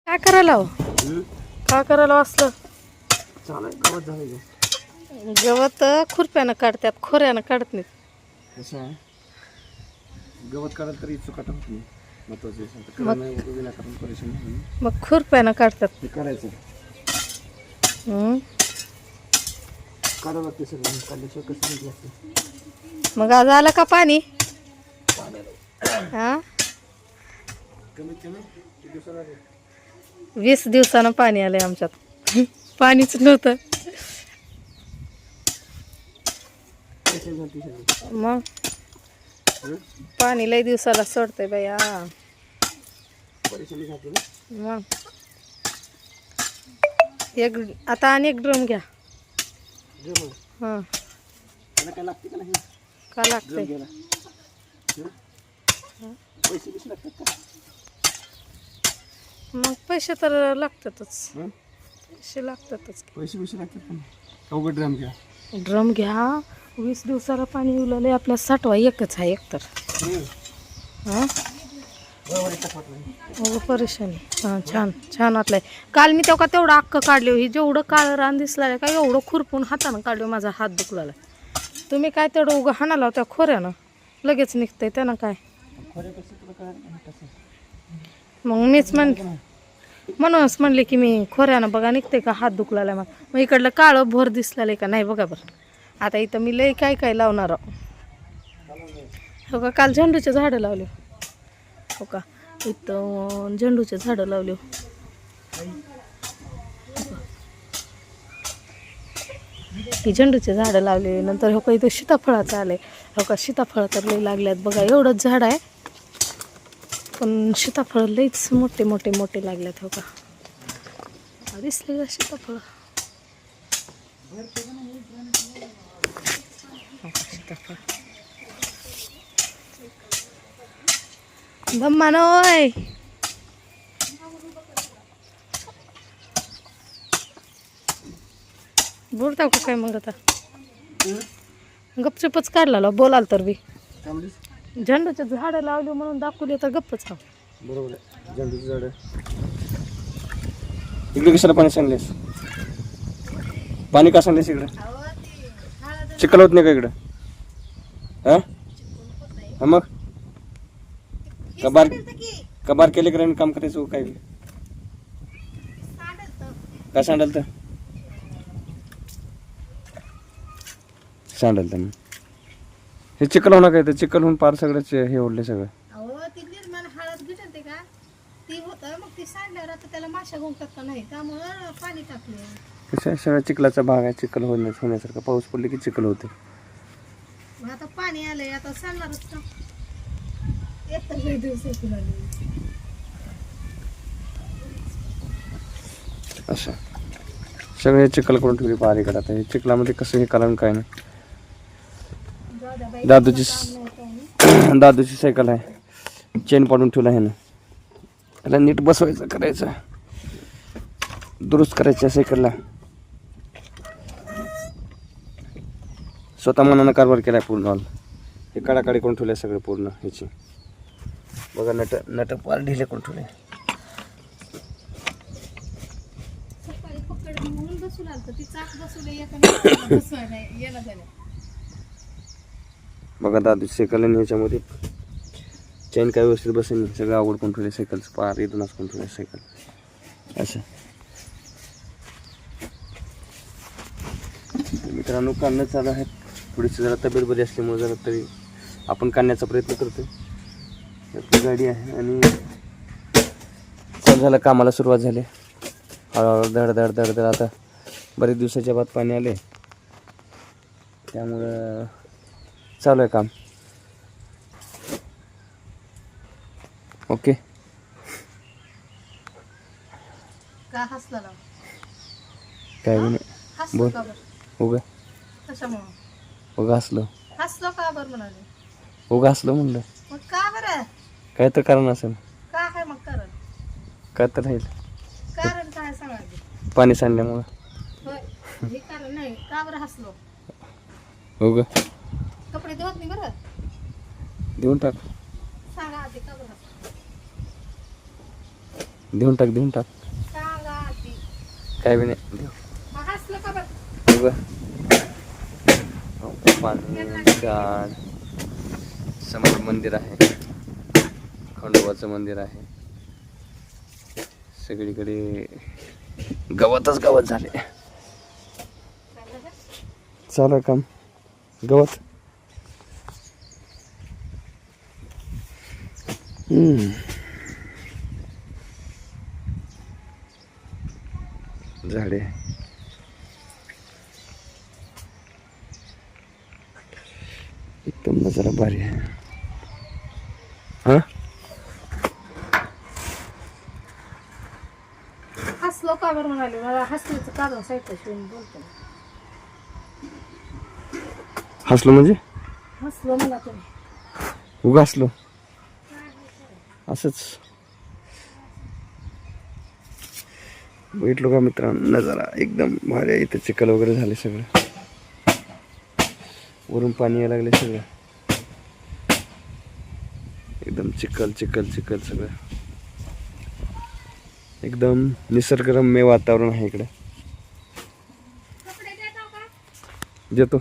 काय करायला हो? काय करायला असलं गवत झालं गवत खुरप्यानं काढतात, खोऱ्यानं काढत नाहीत. कसं आहे गवत काढायला तरी चुकाट होत नाही. महत्वाचं विनाकारण परेशान होईल. मग खुरप्यानं काढतात. ते करायचं काढावं लागते सगळं. काढल्याशिवाय कसं नाही लागते. मग आज आलं का पाणी? हा कमीत कमी किती दिवसाला आले? 20 दिवसानं पाणी आलंय आमच्यात. पाणीच नव्हतं. मग पाणी लय दिवसाला सोडतंय बाया. परेशानी झाली ना. मग आता आणि एक ड्रम घ्या. हां त्याला काय लागते का नाही? का लागतंय? घ्यायला पैसे बिसे लागतात का? मग पैसे तर लागतातच. हं? पैसे लागतातच. पैसे बिसे लागतात का नाही? अवघड ड्रम घ्या. ड्रम घ्या. 20 दिवसाला पाणी उरलंय आपल्या साठवा एकच आहे एकतर. हां परेशानी. हां छान छान वाटलंय. काल मी तेवढं अख्खं काढले. ही जेवढं काळं रान दिसलं का एवढं खुरपून हातानं काढलं. माझा हात दुखलाय. तुम्ही काय तेवढं उगं हाणाला होत्या खोऱ्यानं लगेच निघतंय त्यानं काय. मग मीच म्हणूनच म्हणले की मी खोऱ्यानं बघा निघते का हात दुखलाय. मग इकडलं काळं भोर दिसलेलं का नाही बघा बरं. आता इथं मी लई काय लावणार हो का. काल झेंडूचे झाडं लावले हो का. इथं झेंडूचे झाडं लावले. ही झेंडूचे झाडं लावले. नंतर हो का इथं सीताफळाचं आलंय हो का. सीताफळ तर लई लागल्यात बघा. एवढंच झाड आहे पण सीताफळ लईच मोठे मोठे मोठे लागल्यात हो का. दिसले का सीताफळ? सीताफळ धम्मानोय बोलता का काय मग आता? गपचूपच काढला बोलाल तर बी. झेंडूचे झाडं लावली म्हणून दाखवले तर गप्पच हा. बरोबर आहे. झेंडूचं झाड इकडे कशाला पाणी सांगलेस? पाणी का सांगलेस इकडं? चिखल होत नाही का इकडं? हा मग कबार केले करायला काम करायचं काय काय सांडाल तर सांडाल तर हे चिखल होणार काय तर चिखल होऊन पार सगळंच हे ओढले सगळं. हळद भेटते का ती होतं मग ती सांडल्यावर आता त्याला माशा गुंफतात का नाही त्यामुळं पाणी टाकले. कसं सगळ्या चिखलाचा भाग आहे. चिखल होण्यासारखं पाऊस पडले की चिखल होते. आता पाणी आलंय आता सांगणारच का. असं सगळे चिखल करून ठेवली पारीकडे. आता हे चिखलामध्ये कसं हे कारण काय नाही. दादूची सायकल आहे. चेन पाडून ठेवला आहे ना. त्याला नीट बसवायचं करायचं दुरुस्त करायचं सायकलला. स्वतः मनानं कारभार केलाय पूर्ण हॉल. हे काढाकाडी करून ठेवले सगळे पूर्ण ह्याची बघा. नट पार ढिले करून ठेवले. बघा दादू सायकल आणि ह्याच्यामध्ये चेन काय व्यवस्थित बसेल नाही. सगळं आवड करून ठेवले सायकलचं पार इथूनच करून ठेवले सायकल असं. मित्रांनो काढणं चालू आहे. थोडीशी जरा तब्येत बरी असल्यामुळे जरा तरी आपण काढण्याचा प्रयत्न करतो. आपली गाडी आहे आणि चालू झालं कामाला सुरुवात झाली. हळूहळू धड धड धड धड. आता बरेच दिवसाच्या बाद पाणी आले त्यामुळं चालू आहे काम. ओके का हसला काय नाही बोल. उगा उगा हसलो. हसलो का बरं म्हणाले? उगा हसलो म्हणलं. मग का बरं? काय तर कारण असेल. का आहे मग कारण? काय तर राहील कारण काय सांगा. पाणी सांडल्यामुळं. होय हे कारण नाही. का बरं हसलो? उगा कपडे धुवत नाही बरं. देऊन टाक. सांगा आधी का बरं हसलो? देऊन टाक काय बी नाही देऊ. हे बघ. पाणी झाड, समोर मंदिर आहे, खंडोबाचं मंदिर आहे. सगळीकडे गवतच गवत झाले. चालू आहे काम गवत. झाडे एकदम नजारा भारी आहे. हा हसलो का बरं म्हणाले, मला हसल्याचं कारण साहित्य शिवून बोलतो. हसलो म्हणजे हसलो मला तुम्ही. उगा हसलो असंच. बघितलो का मित्रांनो, नजारा एकदम भारी आहे. इथे चिखल वगैरे झाले सगळं, वरून पाणी यायला लागले सगळं. एकदम चिखल चिखल चिखल सगळं. एकदम निसर्गरम्य वातावरण आहे इकडे. देतो.